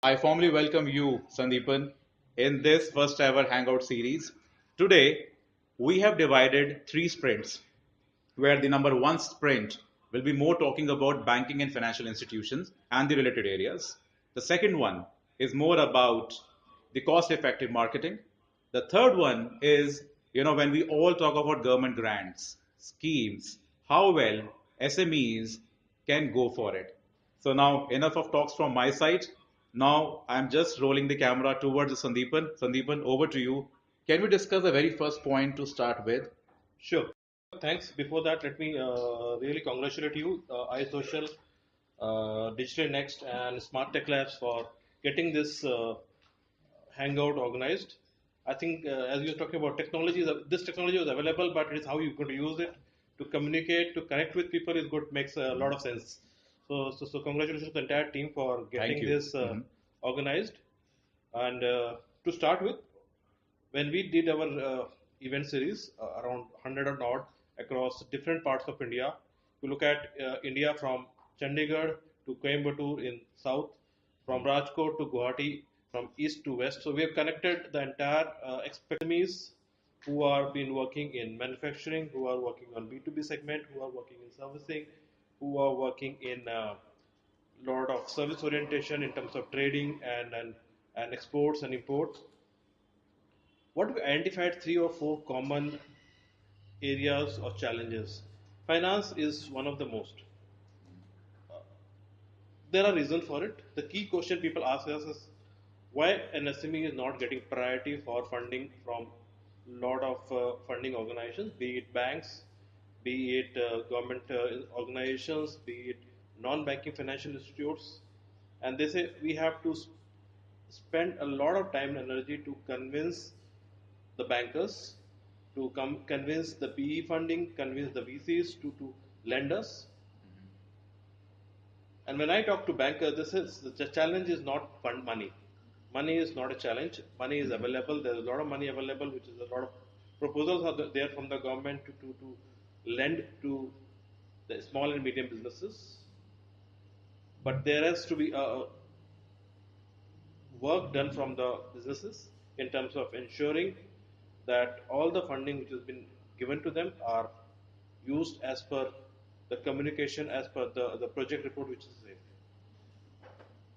I formally welcome you, Sandeepan, in this first ever Hangout series. Today, we have divided three sprints, where the number one sprint will be more talking about banking and financial institutions and the related areas. The second one is more about the cost effective marketing. The third one is, when we all talk about government grants, schemes, how well SMEs can go for it. So now enough of talks from my side. Now I'm just rolling the camera towards Sandeepan. Sandeepan, over to you. Can we discuss the very first point to start with? Sure. Thanks. Before that, let me really congratulate you, iSocial, Digital Next, and Smart Tech Labs for getting this hangout organized. I think, as you're talking about technology, this technology was available, but it is how you're going to use it to communicate, to connect with people is good, makes a lot of sense. So congratulations to the entire team for Thank getting you. this organized. And to start with, when we did our event series around 100 or not across different parts of India, we look at India from Chandigarh to Coimbatore in south, from Rajkot to Guwahati, from east to west. So we have connected the entire SMEs who are been working in manufacturing, who are working on B2B segment, who are working in servicing, who are working in lot of service orientation in terms of trading and exports and imports. What we identified three or four common areas or challenges. Finance is one of the most. There are reasons for it. The key question people ask us is why an SME is not getting priority for funding from lot of funding organizations, be it banks, be it government organizations, be it non-banking financial institutes, and they say we have to spend a lot of time and energy to convince the bankers, to convince the PE funding, convince the VCs to lend us. And when I talk to bankers, this is the challenge is not fund money. Money is not a challenge. Money is available. There is a lot of money available, which is a lot of proposals are there from the government to lend to the small and medium businesses. But there has to be a work done from the businesses in terms of ensuring that all the funding which has been given to them are used as per the communication as per the project report which is there.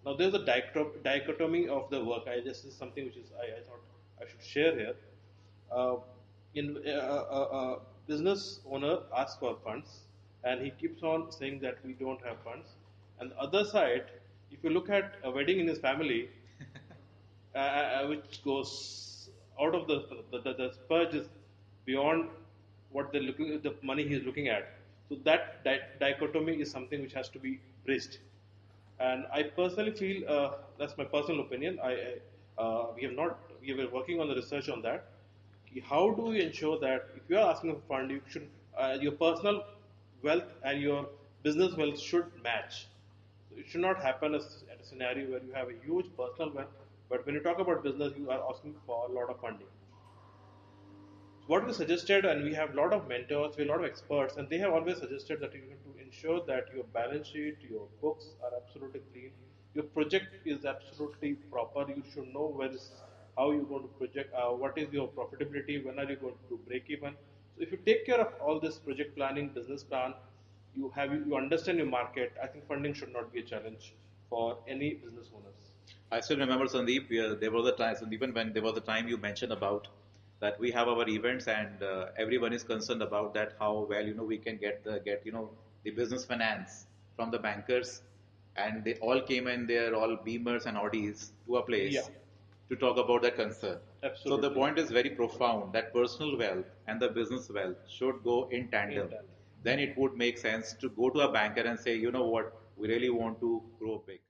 Now there's a dichotomy of the work. I just is something which is I thought I should share here. Uh, in business owner asks for funds and he keeps on saying that we don't have funds. And the other side, if you look at a wedding in his family, which goes out of the spurge is beyond what they're looking the money he's looking at. So that dichotomy is something which has to be bridged. And I personally feel that's my personal opinion. We have not we were working on the research on that. How do you ensure that if you are asking for fund, you should your personal wealth and your business wealth should match. So it should not happen as, at a scenario where you have a huge personal wealth, but when you talk about business, you are asking for a lot of funding. What we suggested, and we have a lot of mentors, we have a lot of experts, and they have always suggested that you have to ensure that your balance sheet, your books are absolutely clean, your project is absolutely proper. You should know where is how you're going to project, what is your profitability, when are you going to break even. So if you take care of all this project planning, business plan, you understand your market. I think funding should not be a challenge for any business owners. I still remember Sandeep. There was a time, Sandeep, when there was a time you mentioned about that we have our events and everyone is concerned about that how well we can get the business finance from the bankers, and they all came in there all Beamers and Audis to a Yeah, place to talk about their concern. So the absolutely. point is very profound that personal wealth and the business wealth should go in In tandem. that. Then it would make sense to go to a banker and say, you know what, we really want to grow big.